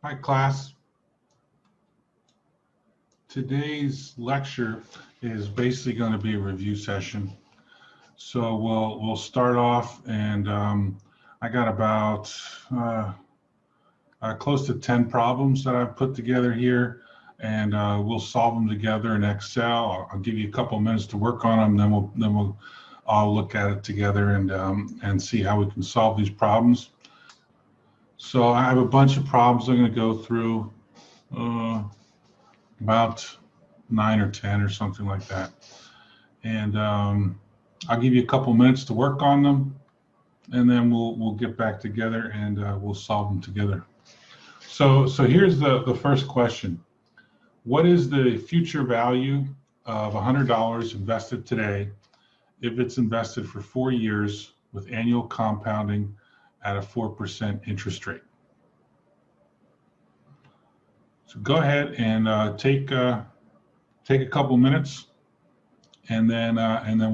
Hi, class. Today's lecture is basically going to be a review session. So we'll start off, and I got about close to 10 problems that I've put together here, and we'll solve them together in Excel. I'll give you a couple minutes to work on them, then we'll all look at it together and see how we can solve these problems. So I have a bunch of problems I'm going to go through. About 9 or 10 or something like that. And I'll give you a couple minutes to work on them, and then we'll get back together and we'll solve them together. So here's the first question. What is the future value of $100 invested today if it's invested for 4 years with annual compounding at a 4% interest rate? So go ahead and take a couple minutes, and then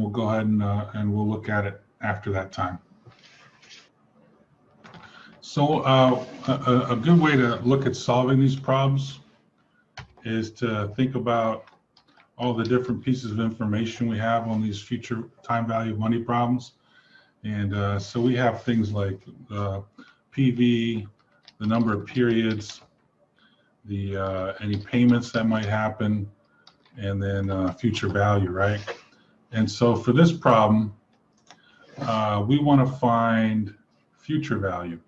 we'll go ahead and we'll look at it after that time. So a good way to look at solving these problems is to think about all the different pieces of information we have on these future time value of money problems. And so we have things like PV, the number of periods, any payments that might happen, and then future value, right? And so for this problem, we want to find future value.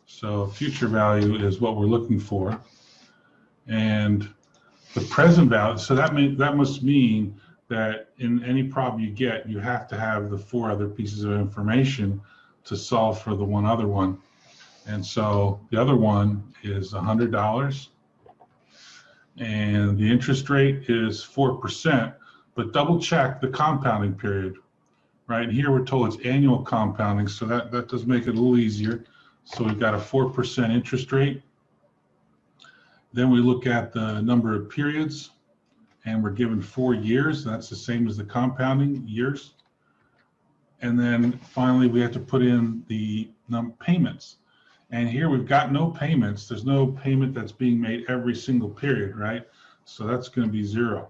So future value is what we're looking for, and the present value. So that must mean that in any problem you get, you have to have the 4 other pieces of information to solve for the one other one. And so the other one is $100. And the interest rate is 4%, but double check the compounding period, right? Here we're told it's annual compounding, so that does make it a little easier. So we've got a 4% interest rate. Then we look at the number of periods, and we're given 4 years. That's the same as the compounding years. And then finally, we have to put in the payments. And here we've got no payments. There's no payment that's being made every single period, right? So that's going to be 0.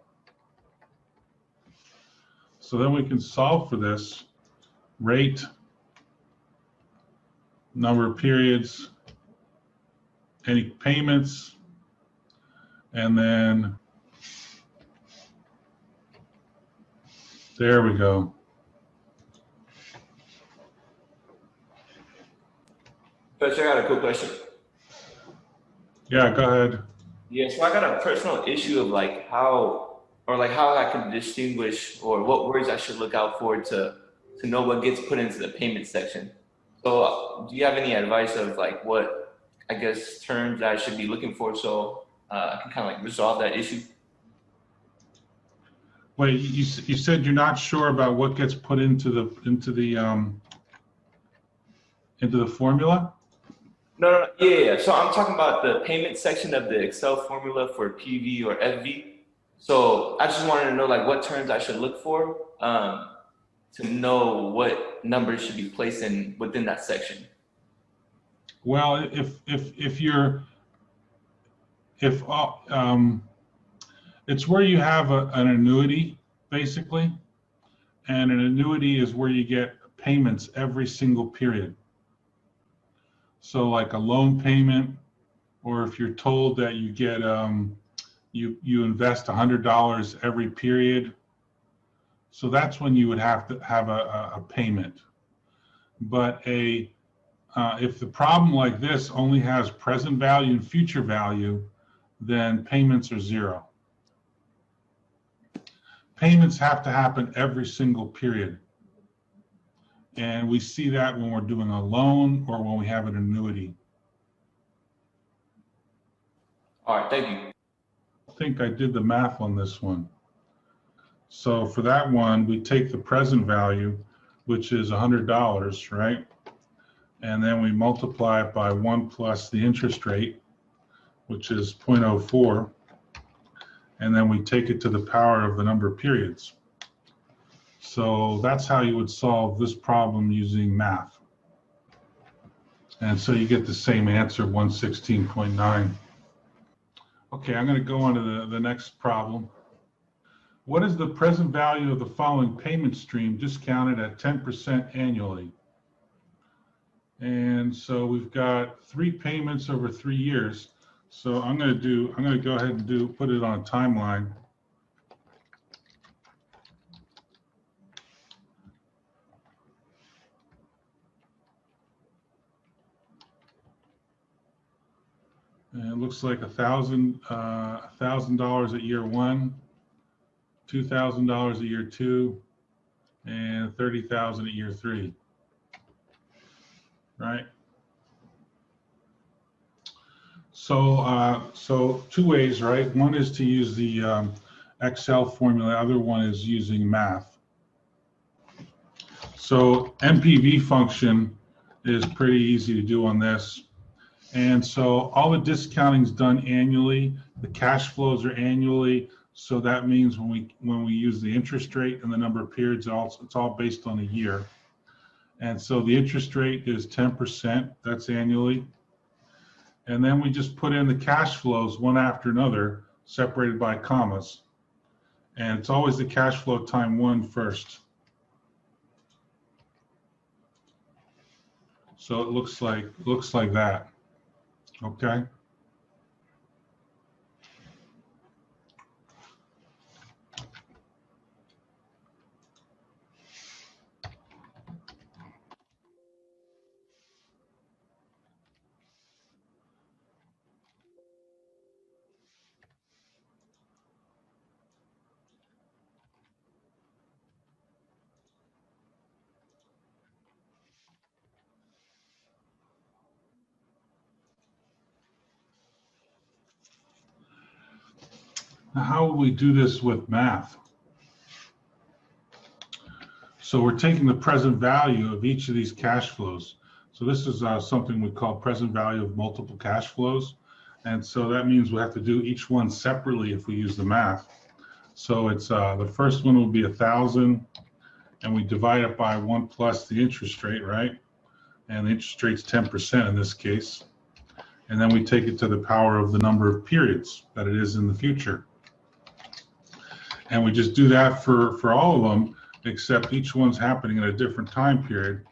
So then we can solve for this rate, number of periods, any payments, and then there we go. Coach, I got a quick question. Yeah, go ahead. Yeah, so I got a personal issue of how I can distinguish or what words I should look out for to know what gets put into the payment section. So do you have any advice of what, I guess, terms I should be looking for so I can kind of resolve that issue? Wait, you said you're not sure about what gets put into the formula? No, yeah. So I'm talking about the payment section of the Excel formula for PV or FV. So I just wanted to know what terms I should look for to know what numbers should be placed within that section. Well, it's where you have an annuity, basically, and an annuity is where you get payments every single period. So like a loan payment, or if you're told that you get you invest $100 every period, so that's when you would have to have a payment. But if the problem like this only has present value and future value, then payments are 0. Payments have to happen every single period. And we see that when we're doing a loan or when we have an annuity. All right, thank you. I think I did the math on this one. So for that one, we take the present value, which is $100, right? And then we multiply it by 1 plus the interest rate, which is 0.04. And then we take it to the power of the number of periods. So that's how you would solve this problem using math. And so you get the same answer, 116.9. Okay, I'm going to go on to the next problem. What is the present value of the following payment stream discounted at 10% annually? And so we've got 3 payments over 3 years. So I'm going to go ahead and put it on a timeline. And it looks like $1,000 at year 1, $2,000 at year 2, and $30,000 at year 3. Right? So 2 ways, right? One is to use the Excel formula. Other one is using math. So NPV function is pretty easy to do on this. And so all the discounting is done annually. The cash flows are annually. So that means when we use the interest rate and the number of periods, it's all based on a year. And so the interest rate is 10%. That's annually. And then we just put in the cash flows one after another, separated by commas. And it's always the cash flow time 1 first. So it looks like that. Okay. Now, how will we do this with math? So we're taking the present value of each of these cash flows. So this is something we call present value of multiple cash flows. And so that means we have to do each one separately if we use the math. So it's the first one will be 1,000, and we divide it by 1 plus the interest rate, right? And the interest rate's 10% in this case. And then we take it to the power of the number of periods that it is in the future. And we just do that for all of them, except each one's happening at a different time period.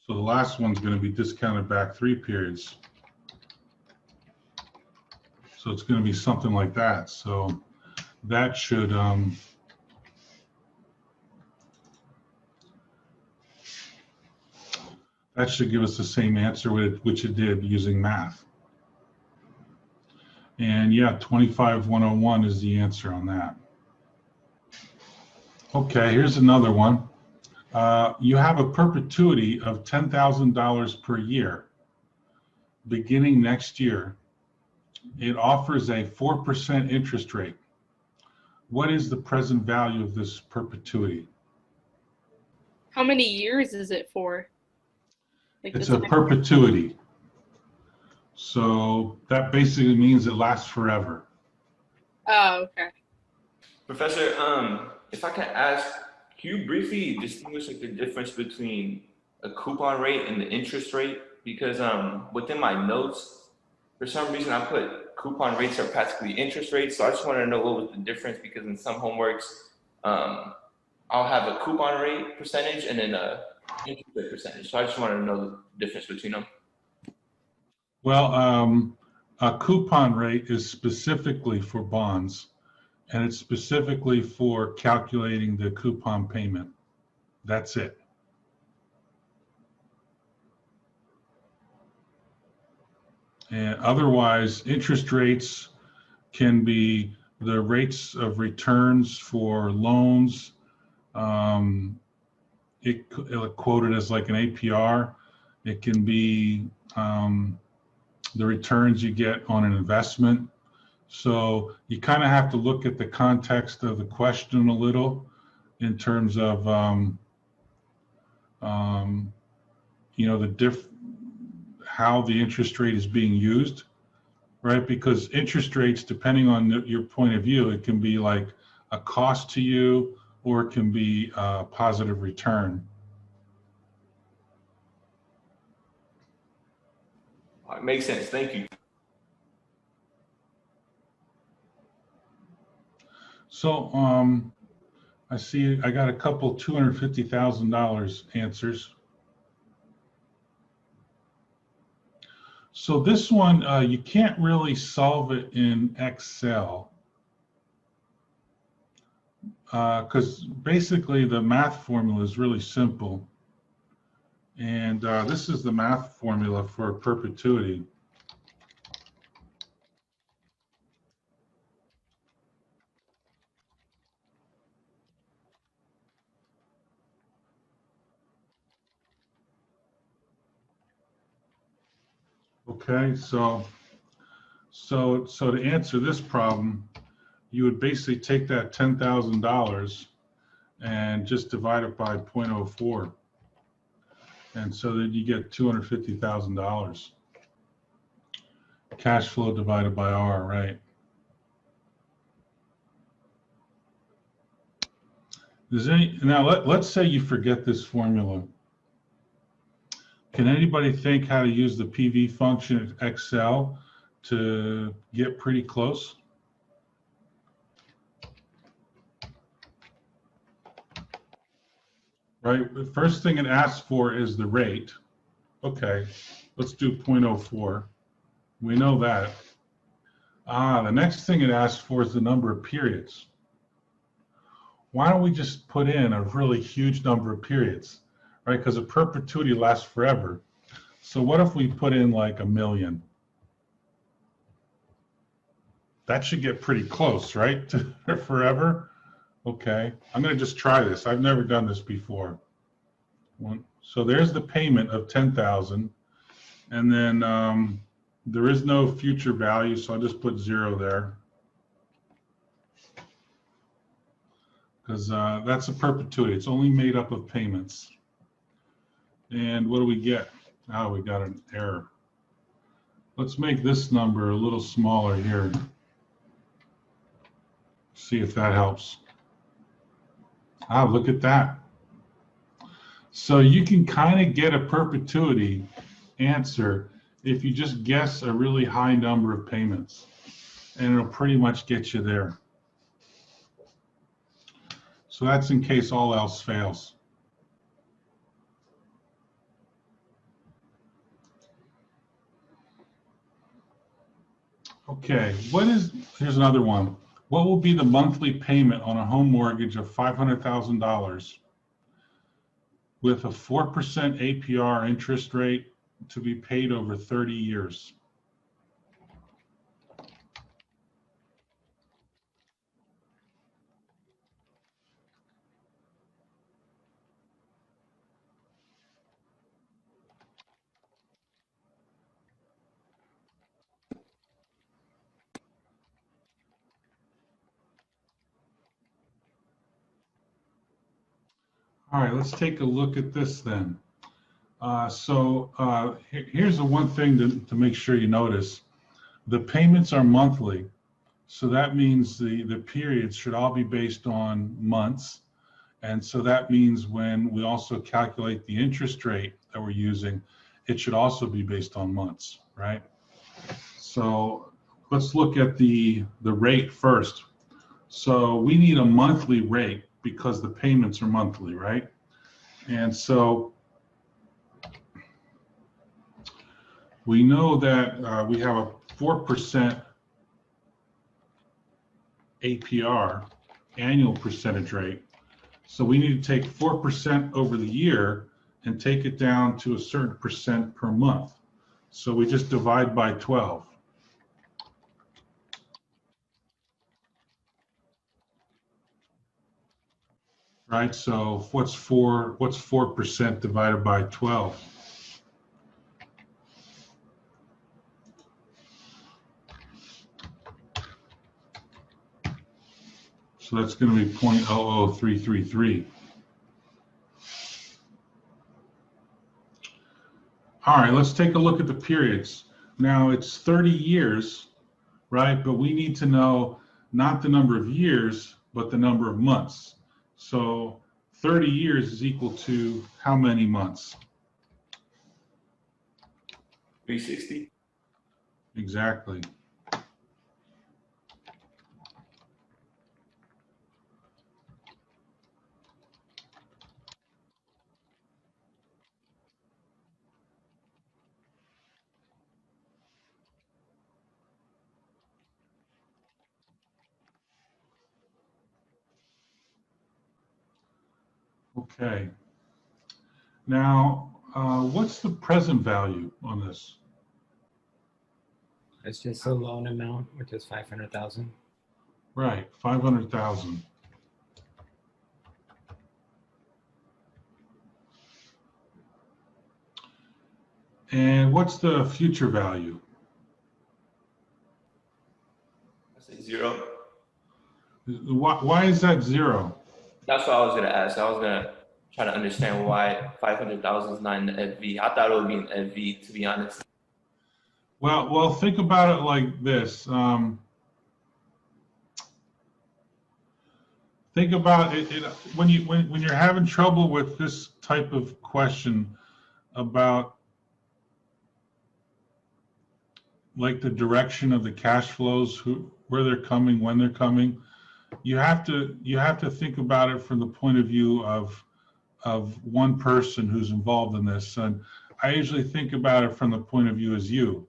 So the last one's going to be discounted back 3 periods. So it's going to be something like that. So that should give us the same answer which it did using math. And yeah, 25101 is the answer on that. Okay, here's another one. You have a perpetuity of $10,000 per year. Beginning next year, it offers a 4% interest rate. What is the present value of this perpetuity? How many years is it for? Like it's a perpetuity. So that basically means it lasts forever. Oh, okay. Professor, if I can ask, can you briefly distinguish like the difference between a coupon rate and the interest rate? Because within my notes, for some reason I put coupon rates are practically interest rates. So I just wanted to know what was the difference, because in some homeworks, I'll have a coupon rate percentage and then a interest rate percentage. So I just wanted to know the difference between them. Well, a coupon rate is specifically for bonds, and it's specifically for calculating the coupon payment. That's it. And otherwise, interest rates can be the rates of returns for loans. It quoted as like an APR. It can be the returns you get on an investment. So you kind of have to look at the context of the question a little in terms of you know, how the interest rate is being used, right? Because interest rates, depending on your point of view, it can be like a cost to you, or it can be a positive return. All right, makes sense. Thank you. So I see I got a couple $250,000 answers. So this one, you can't really solve it in Excel because basically the math formula is really simple. And this is the math formula for perpetuity. Okay, so to answer this problem, you would basically take that $10,000 and just divide it by 0.04. And so then you get $250,000. Cash flow divided by R, right? Let's say you forget this formula. Can anybody think how to use the PV function in Excel to get pretty close? Right, the first thing it asks for is the rate. Okay, let's do 0.04. We know that. The next thing it asks for is the number of periods. Why don't we just put in a really huge number of periods? Right, because a perpetuity lasts forever. So what if we put in like 1,000,000? That should get pretty close, right, to forever? Okay, I'm going to just try this. I've never done this before. So there's the payment of 10,000, and then there is no future value, so I'll just put 0 there. Because that's a perpetuity. It's only made up of payments. And what do we get? Oh, we got an error. Let's make this number a little smaller here. See if that helps. Look at that. So you can kind of get a perpetuity answer if you just guess a really high number of payments, and it'll pretty much get you there. So that's in case all else fails. Okay, here's another one. What will be the monthly payment on a home mortgage of $500,000 with a 4% APR interest rate to be paid over 30 years? All right, let's take a look at this then. Here's the one thing to make sure you notice. The payments are monthly, so that means the periods should all be based on months. And so that means when we also calculate the interest rate that we're using, it should also be based on months, right? So let's look at the rate first. So we need a monthly rate because the payments are monthly, right? And so we know that we have a 4% APR, annual percentage rate. So we need to take 4% over the year and take it down to a certain percent per month. So we just divide by 12. Right, so what's 4% divided by 12? So that's going to be 0.00333. All right, let's take a look at the periods. Now it's 30 years, right? But we need to know not the number of years, but the number of months. So 30 years is equal to how many months? 360. Exactly. Okay. Now, what's the present value on this? It's just a loan amount, which is 500,000. Right, 500,000. And what's the future value? I say 0. Why is that 0? That's what I was gonna ask. I was gonna try to understand why 500,000 is not in the FV. I thought it would be in FV, to be honest. Well, think about it like this. Think about it, when you're having trouble with this type of question about like the direction of the cash flows, where they're coming, when they're coming. You have to think about it from the point of view of one person who's involved in this. And I usually think about it from the point of view as you,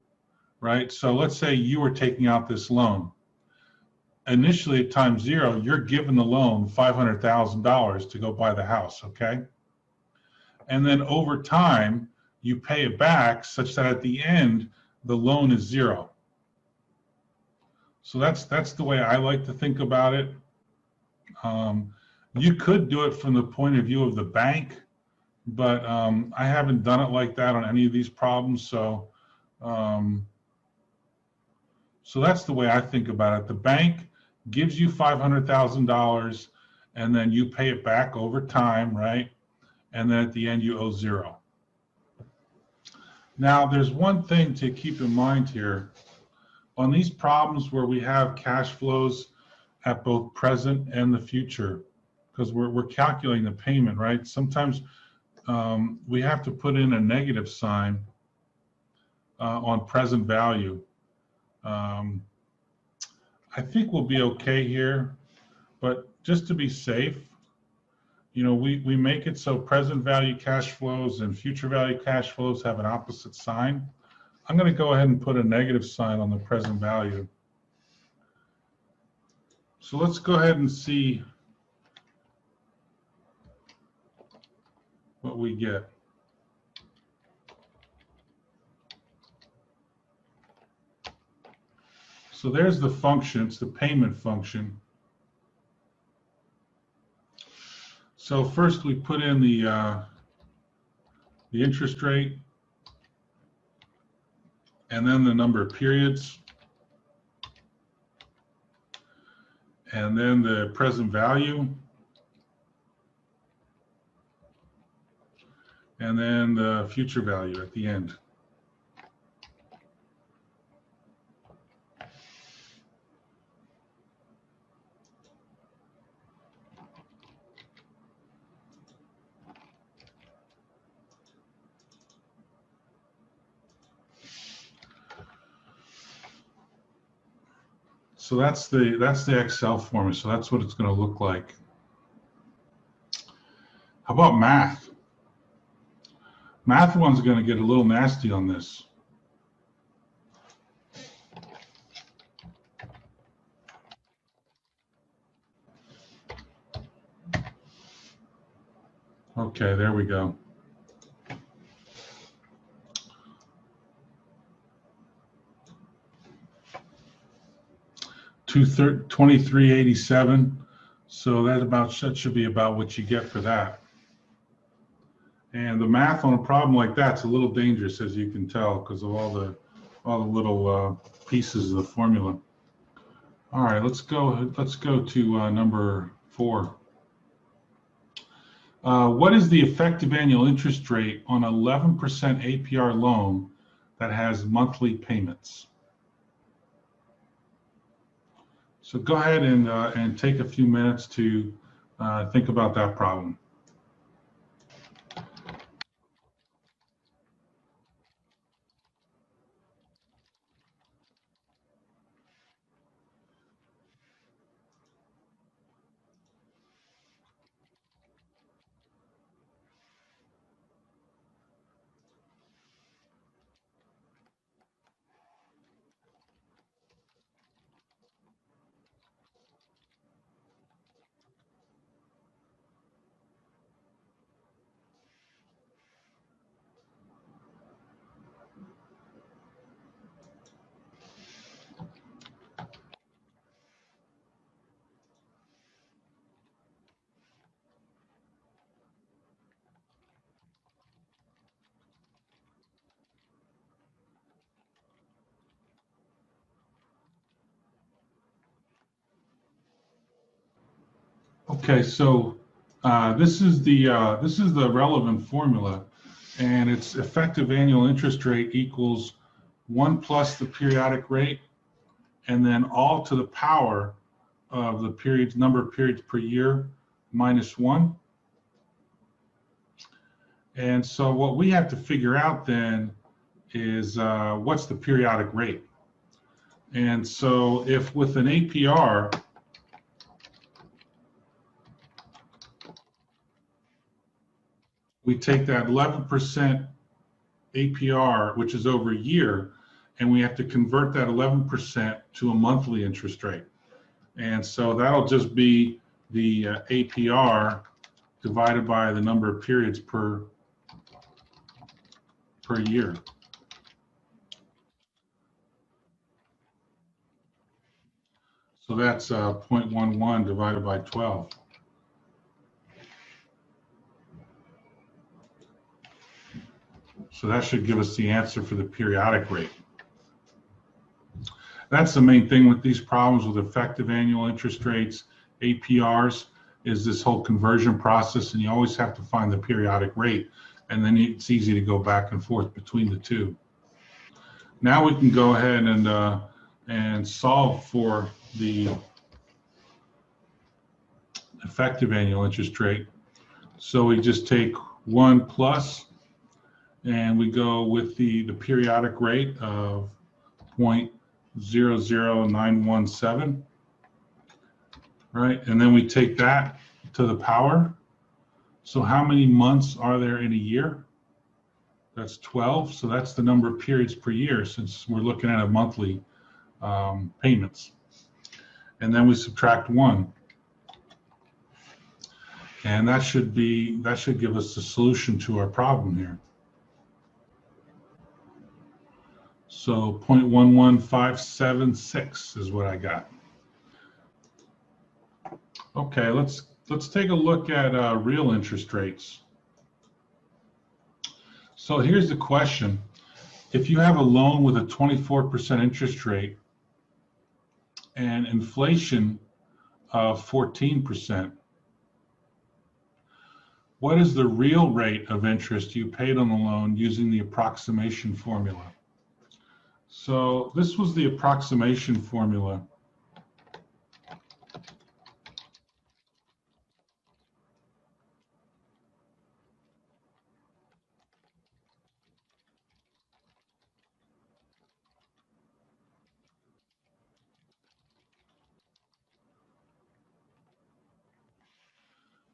right? So let's say you were taking out this loan. Initially at time 0, you're given the loan $500,000 to go buy the house, okay? And then over time, you pay it back such that at the end, the loan is 0. So that's the way I like to think about it. You could do it from the point of view of the bank, but I haven't done it like that on any of these problems. So that's the way I think about it. The bank gives you $500,000, and then you pay it back over time, right? And then at the end, you owe 0. Now, there's one thing to keep in mind here. On these problems where we have cash flows at both present and the future, because we're calculating the payment, right? Sometimes we have to put in a negative sign on present value. I think we'll be okay here, but just to be safe, you know, we make it so present value cash flows and future value cash flows have an opposite sign. I'm going to go ahead and put a negative sign on the present value. So let's go ahead and see what we get. So there's the function, it's the payment function. So first we put in the interest rate, and then the number of periods, and then the present value, and then the future value at the end. So that's the Excel format. So that's what it's going to look like. How about math? Math one's going to get a little nasty on this. Okay, there we go. $23.87. So that should be about what you get for that. And the math on a problem like that's a little dangerous, as you can tell, because of all the little pieces of the formula. All right, let's go to number 4. What is the effective annual interest rate on 11% APR loan that has monthly payments? So go ahead and take a few minutes to think about that problem. Okay, so this is the relevant formula, and it's effective annual interest rate equals 1 plus the periodic rate, and then all to the power of the periods, number of periods per year, minus 1. And so what we have to figure out then is what's the periodic rate. And so if with an APR, we take that 11% APR, which is over a year, and we have to convert that 11% to a monthly interest rate. And so that'll just be the APR divided by the number of periods per year. So that's 0.11 divided by 12. So that should give us the answer for the periodic rate. That's the main thing with these problems with effective annual interest rates, APRs, is this whole conversion process, and you always have to find the periodic rate, and then it's easy to go back and forth between the two. Now we can go ahead and solve for the effective annual interest rate. So we just take 1 plus, and we go with the periodic rate of 0.00917, right? And then we take that to the power. So how many months are there in a year? That's 12. So that's the number of periods per year, since we're looking at a monthly payments. And then we subtract 1. And that should give us the solution to our problem here. So 0.11576 is what I got. Okay, let's take a look at real interest rates. So here's the question. If you have a loan with a 24% interest rate and inflation of 14%, what is the real rate of interest you paid on the loan using the approximation formula? So this was the approximation formula.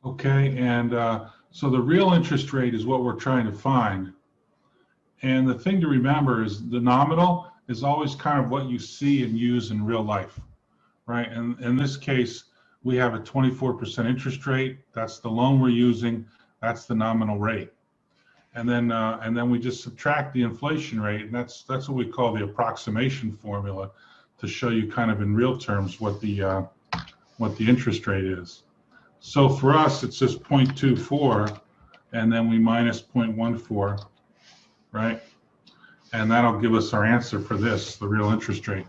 Okay, and so the real interest rate is what we're trying to find. And the thing to remember is the nominal is always kind of what you see and use in real life, right? And in this case, we have a 24% interest rate. That's the loan we're using. That's the nominal rate. And then we just subtract the inflation rate, and that's what we call the approximation formula to show you kind of in real terms what the interest rate is. So for us, it's just 0.24, and then we minus 0.14, right? And that'll give us our answer for this, the real interest rate.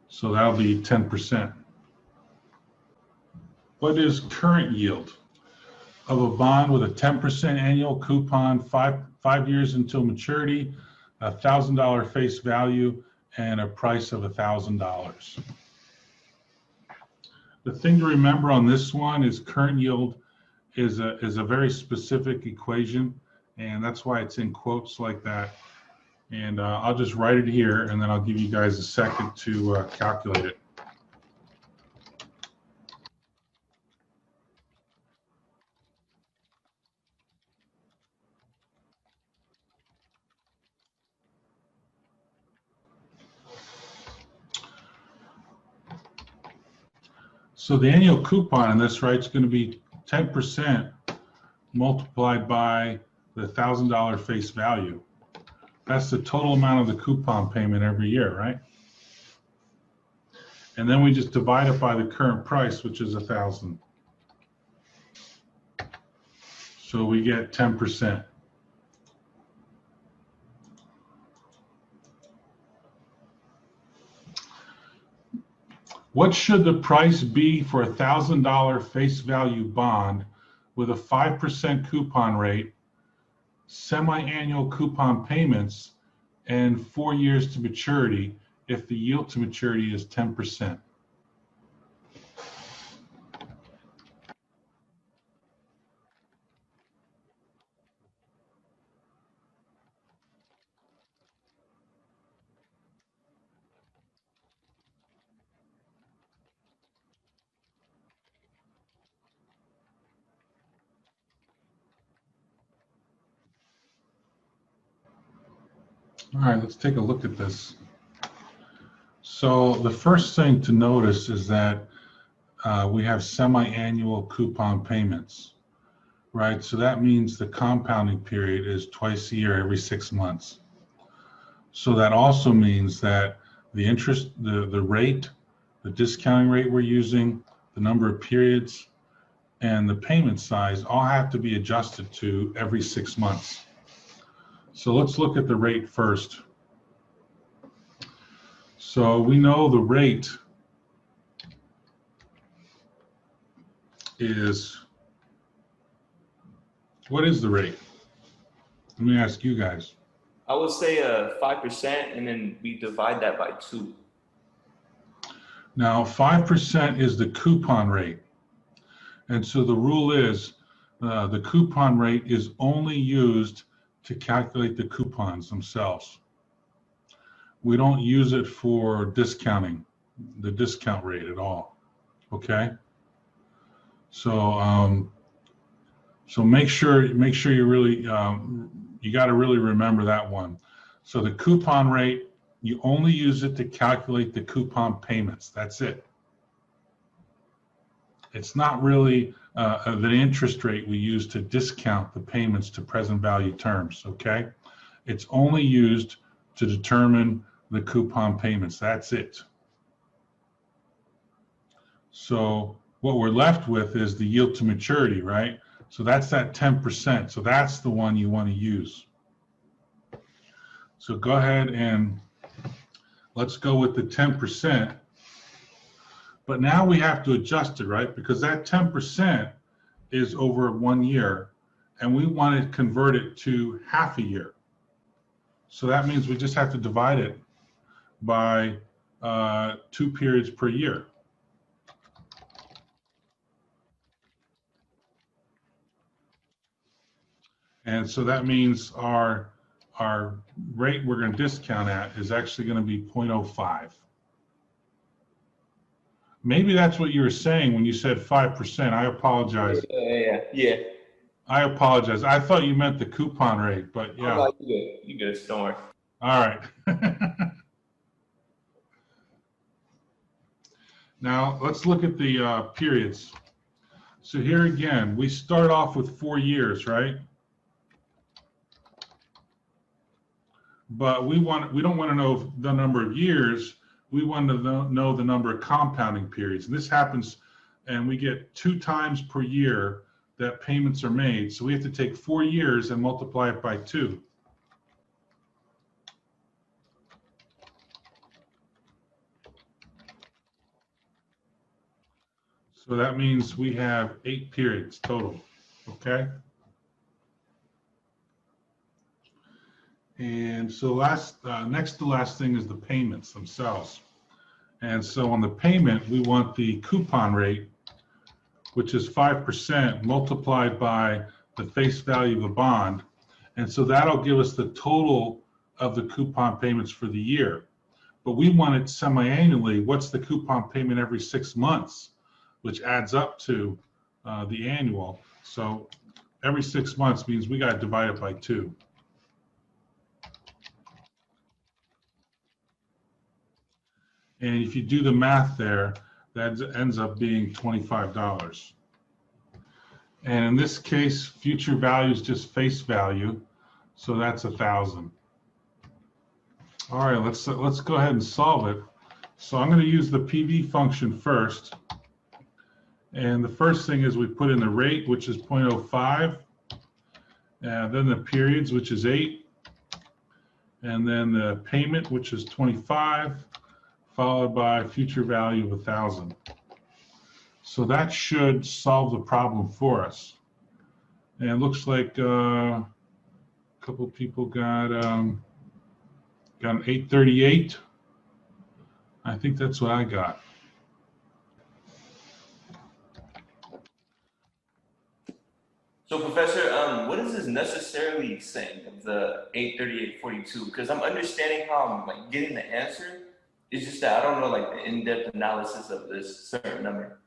So that'll be 10%. What is current yield of a bond with a 10% annual coupon, five years until maturity, $1,000 face value, and a price of $1,000. The thing to remember on this one is current yield is a very specific equation, and that's why it's in quotes like that. And I'll just write it here, and then I'll give you guys a second to calculate it. So the annual coupon in this, right, is going to be 10% multiplied by the $1,000 face value. That's the total amount of the coupon payment every year, right? And then we just divide it by the current price, which is 1,000. So we get 10%. What should the price be for a $1,000 face value bond with a 5% coupon rate, semi-annual coupon payments, and 4 years to maturity if the yield to maturity is 10%? All right, let's take a look at this. So the first thing to notice is that we have semi-annual coupon payments, right? So that means the compounding period is twice a year, every 6 months. So that also means that the interest, the rate, the discounting rate we're using, the number of periods, and the payment size all have to be adjusted to every 6 months. So let's look at the rate first. So we know the rate is, what is the rate? Let me ask you guys. I would say 5%, and then we divide that by 2. Now 5% is the coupon rate. And so the rule is the coupon rate is only used to calculate the coupons themselves. We don't use it for discounting the discount rate at all. Okay. So so make sure you really you got to really remember that one. So the coupon rate, you only use it to calculate the coupon payments. That's it. It's not really the interest rate we use to discount the payments to present value terms, okay? It's only used to determine the coupon payments. That's it. So what we're left with is the yield to maturity, right? So that's that 10%. So that's the one you want to use. So go ahead and let's go with the 10%. But now we have to adjust it, right? Because that 10% is over 1 year, and we want to convert it to half a year. So that means we just have to divide it by 2 periods per year. And so that means our rate we're going to discount at is actually going to be 0.05. Maybe that's what you were saying when you said 5%. I apologize. Yeah. I apologize. I thought you meant the coupon rate, but yeah. Oh, no, you good. Don't worry. All right. Now let's look at the periods. So here again, we start off with 4 years, right? But we don't want to know the number of years. We want to know the number of compounding periods. And this happens, and we get 2 times per year that payments are made. So we have to take 4 years and multiply it by 2. So that means we have 8 periods total, okay? And so next to last thing is the payments themselves. And so on the payment, we want the coupon rate, which is 5% multiplied by the face value of the bond. And so that'll give us the total of the coupon payments for the year. But we want it semi-annually. What's the coupon payment every 6 months, which adds up to the annual. So every 6 months means we got to divide it by 2. And if you do the math there, that ends up being $25. And in this case, future value is just face value, so that's 1,000. All right, let's go ahead and solve it. So I'm going to use the PV function first. And the first thing is we put in the rate, which is 0.05, and then the periods, which is 8, and then the payment, which is 25, followed by future value of 1,000. So that should solve the problem for us. And it looks like a couple people got an 838. I think that's what I got. So, Professor, what is this necessarily saying of the 838.42? Because I'm understanding how I'm like getting the answer. It's just that I don't know like the in-depth analysis of this certain number.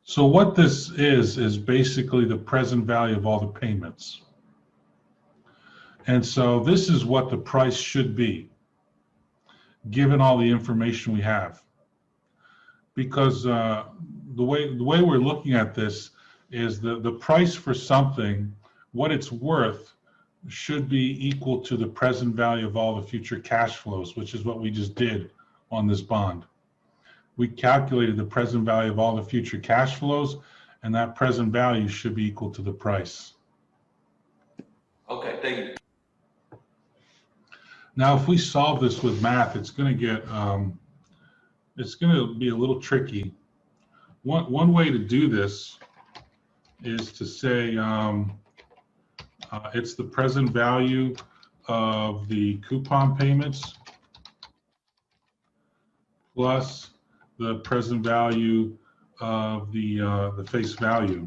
So what this is basically the present value of all the payments. And so this is what the price should be, given all the information we have. Because the way we're looking at this is the price for something, what it's worth, should be equal to the present value of all the future cash flows, which is what we just did on this bond. We calculated the present value of all the future cash flows, and that present value should be equal to the price. Okay, thank you. Now, if we solve this with math, it's going to get, it's going to be a little tricky. One way to do this is to say it's the present value of the coupon payments plus the present value of the face value.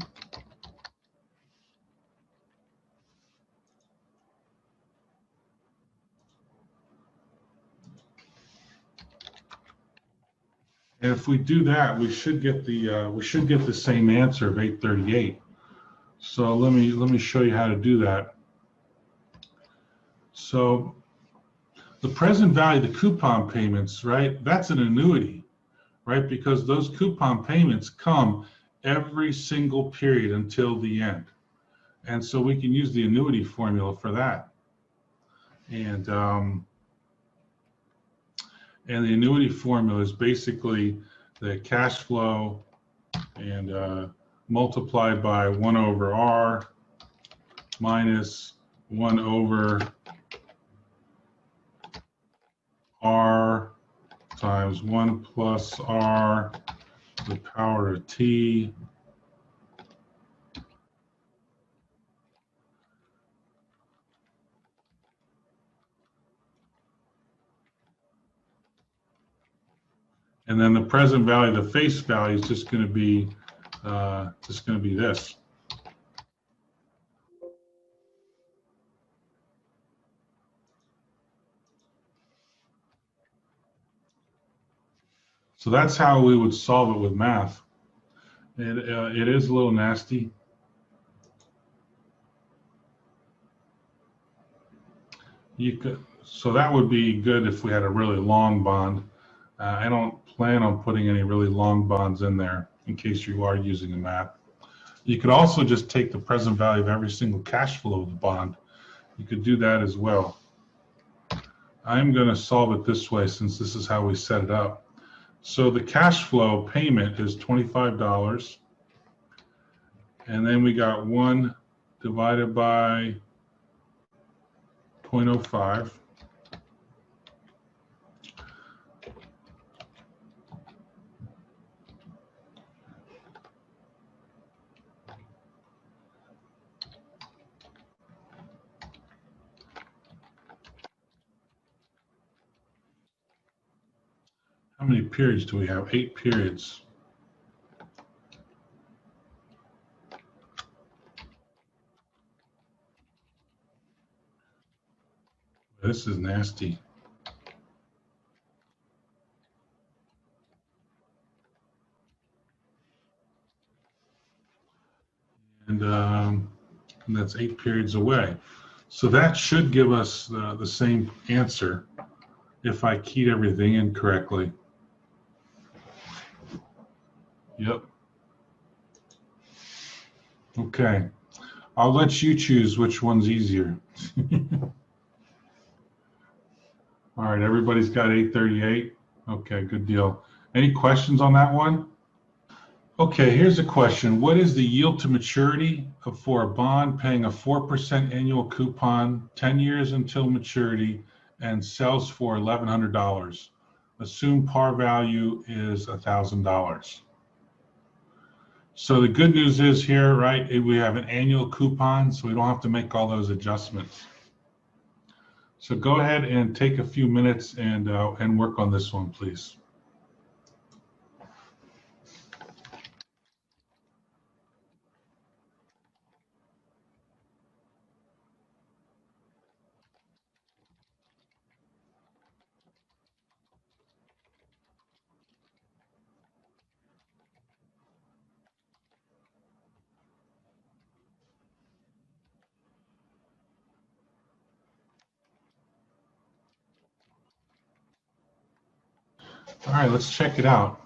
And if we do that, we should get the same answer of 838. So let me show you how to do that. So the present value, the coupon payments, right? That's an annuity, right? Because those coupon payments come every single period until the end. And so we can use the annuity formula for that. And the annuity formula is basically the cash flow and multiplied by 1 over R minus 1 over R times 1 plus R to the power of T and then the present value, the face value, is just going to be this. So that's how we would solve it with math. It is a little nasty. So that would be good if we had a really long bond. I don't plan on putting any really long bonds in there in case you are using the math. You could also just take the present value of every single cash flow of the bond. You could do that as well. I'm going to solve it this way since this is how we set it up. So the cash flow payment is $25. And then we got 1 divided by 0.05. How many periods do we have? 8 periods. This is nasty. And that's 8 periods away. So that should give us the same answer if I keyed everything in correctly. Yep. Okay. I'll let you choose which one's easier. All right, everybody's got 838. Okay, good deal. Any questions on that one? Okay, here's a question. What is the yield to maturity for a bond paying a 4% annual coupon, 10 years until maturity, and sells for $1,100? Assume par value is $1,000. So the good news is here, right, we have an annual coupon, so we don't have to make all those adjustments. So go ahead and take a few minutes and work on this one, please. All right, let's check it out.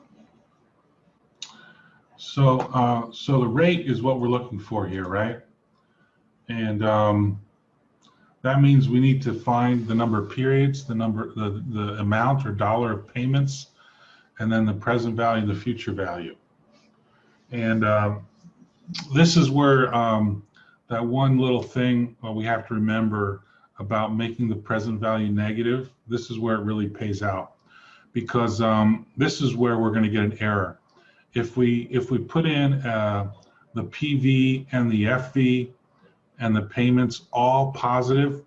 So, so the rate is what we're looking for here, right? And that means we need to find the number of periods, the amount or dollar of payments, and then the present value, the future value. And this is where that one little thing we have to remember about making the present value negative. This is where it really pays out, because this is where we're going to get an error. If we put in the PV and the FV and the payments all positive,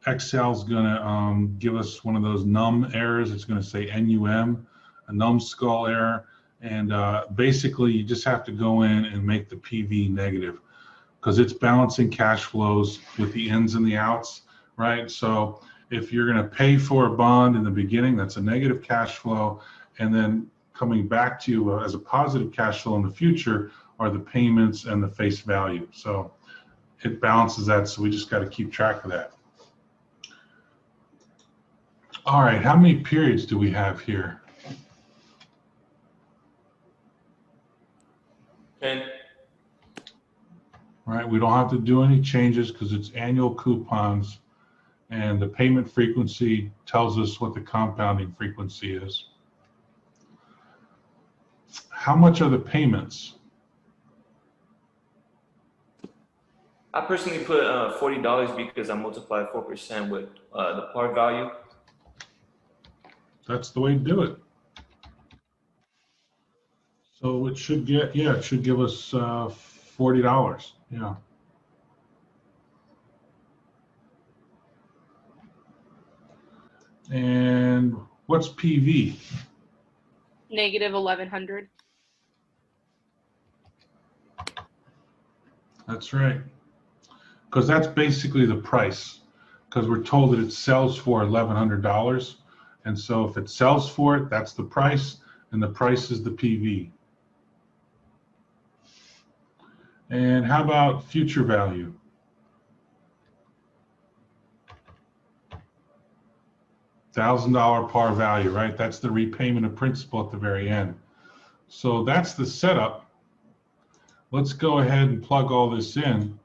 Excel's going to give us one of those num errors. It's going to say NUM, a numbskull error. And basically, you just have to go in and make the PV negative, because it's balancing cash flows with the ins and the outs, right? So if you're going to pay for a bond in the beginning, that's a negative cash flow, and then coming back to you as a positive cash flow in the future are the payments and the face value. So it balances that, so we just got to keep track of that. All right, how many periods do we have here? 10. All right, we don't have to do any changes because it's annual coupons, and the payment frequency tells us what the compounding frequency is. How much are the payments? I personally put $40 because I multiply 4% with the par value. That's the way to do it. So it should get, yeah, it should give us $40. Yeah. And what's PV? Negative 1,100. That's right. Because that's basically the price. Because we're told that it sells for $1,100. And so if it sells for it, that's the price. And the price is the PV. And how about future value? $1,000 par value, right? That's the repayment of principal at the very end. So that's the setup. Let's go ahead and plug all this in.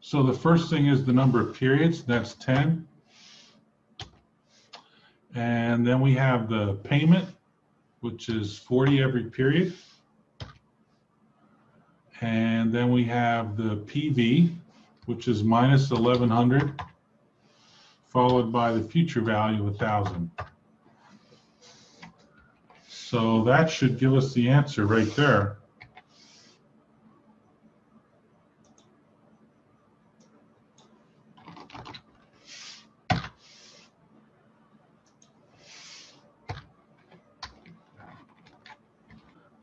So the first thing is the number of periods, that's 10. And then we have the payment, which is 40 every period. And then we have the PV, which is minus 1,100, followed by the future value of 1,000. So that should give us the answer right there.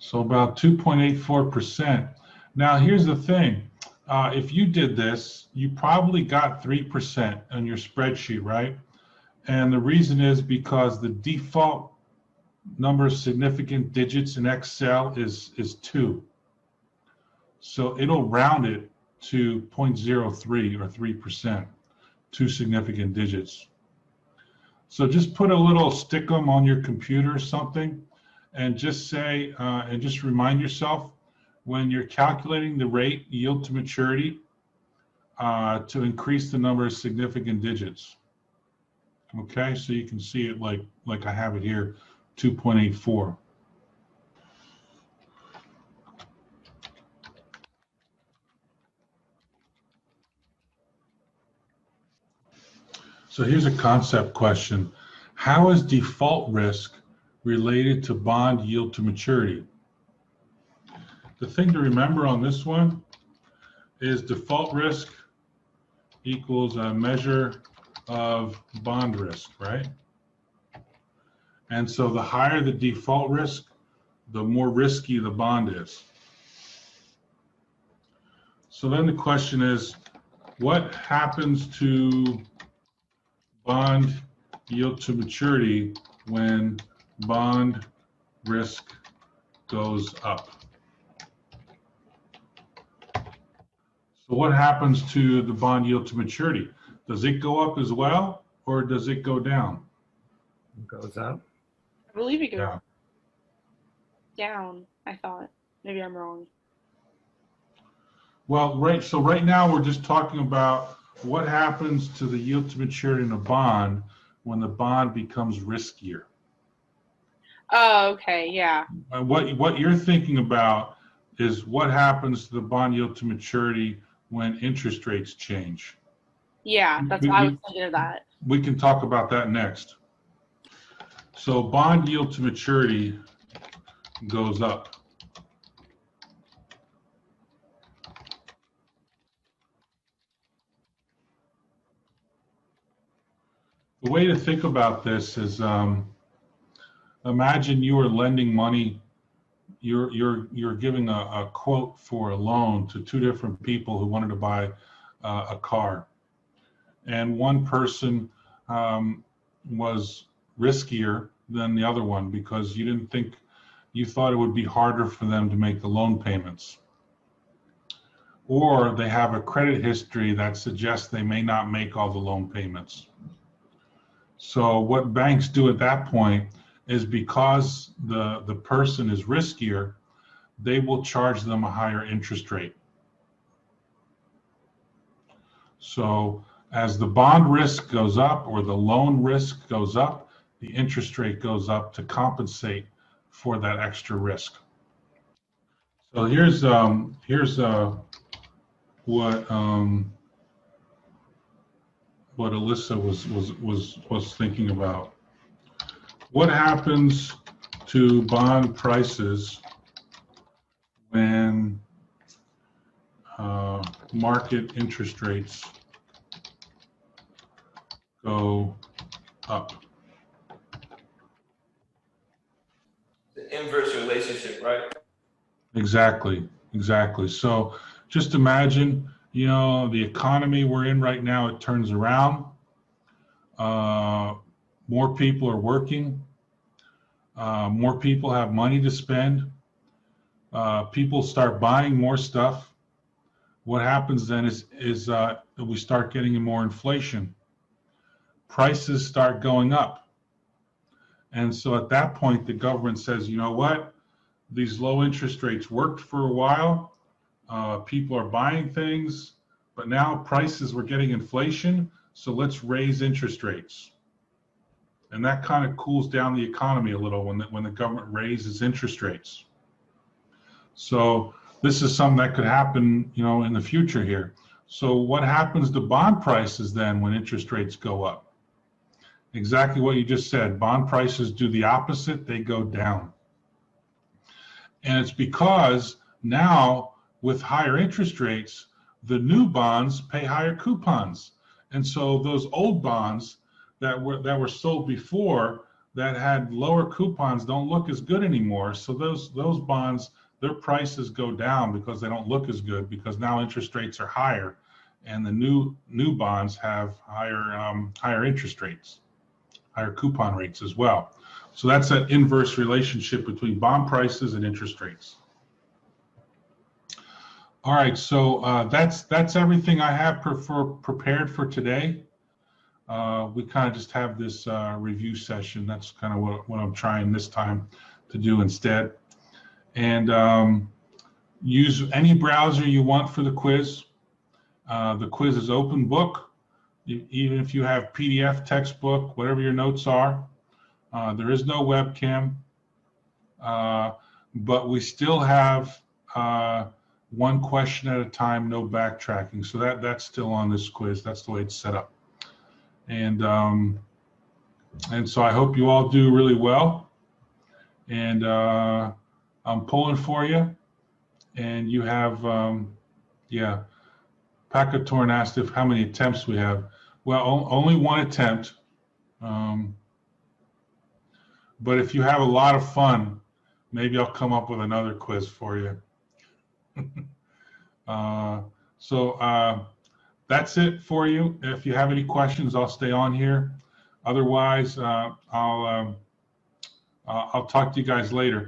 So about 2.84%. Now here's the thing. If you did this, you probably got 3% on your spreadsheet, right? And the reason is because the default number of significant digits in Excel is 2. So it'll round it to 0.03 or 3%, 2 significant digits. So just put a little stickum on your computer or something, and just say, and just remind yourself when you're calculating the rate yield to maturity to increase the number of significant digits. Okay, so you can see it like I have it here, 2.84. So here's a concept question. How is default risk related to bond yield to maturity? The thing to remember on this one is default risk equals a measure of bond risk, right? And so the higher the default risk, the more risky the bond is. So then the question is, what happens to bond yield to maturity when bond risk goes up? So what happens to the bond yield to maturity? Does it go up as well, or does it go down? It goes up. I believe it goes Yeah. down, I thought. Maybe I'm wrong. Well, right now we're just talking about what happens to the yield to maturity in a bond when the bond becomes riskier. Oh, okay, yeah. What you're thinking about is what happens to the bond yield to maturity when interest rates change. Yeah, that's why I was thinking of that. We can talk about that next. So bond yield to maturity goes up. The way to think about this is imagine you are lending money. You're giving a quote for a loan to 2 different people who wanted to buy a car, and one person was riskier than the other one because you thought it would be harder for them to make the loan payments, or they have a credit history that suggests they may not make all the loan payments. So what banks do at that point is, because the person is riskier, they will charge them a higher interest rate. So as the bond risk goes up or the loan risk goes up, the interest rate goes up to compensate for that extra risk. So here's what Alyssa was thinking about. What happens to bond prices when market interest rates go up? The inverse relationship, right? Exactly. So just imagine, the economy we're in right now, it turns around. More people are working. More people have money to spend. People start buying more stuff. What happens then is we start getting more inflation. Prices start going up. And so at that point, the government says, you know what? These low interest rates worked for a while. People are buying things, but now prices, we're getting inflation. So let's raise interest rates. And that kind of cools down the economy a little when the government raises interest rates. So this is something that could happen, in the future here. So what happens to bond prices then when interest rates go up? Exactly what you just said. Bond prices do the opposite. They go down. And it's because now with higher interest rates, the new bonds pay higher coupons. And so those old bonds that were sold before, that had lower coupons don't look as good anymore. So those bonds, their prices go down because they don't look as good, because now interest rates are higher, and the new bonds have higher interest rates, higher coupon rates as well. So that's an inverse relationship between bond prices and interest rates. All right, so that's everything I have prepared for today. We kind of just have this review session. That's kind of what I'm trying this time to do instead. And use any browser you want for the quiz. The quiz is open book. Even if you have PDF, textbook, whatever your notes are. There is no webcam, but we still have one question at a time, no backtracking. So that's still on this quiz. That's the way it's set up. And so I hope you all do really well. And I'm pulling for you. And you have, yeah, Pakatorn asked how many attempts we have. Well, only one attempt. But if you have a lot of fun, maybe I'll come up with another quiz for you. So that's it for you. If you have any questions, I'll stay on here. Otherwise, I'll talk to you guys later.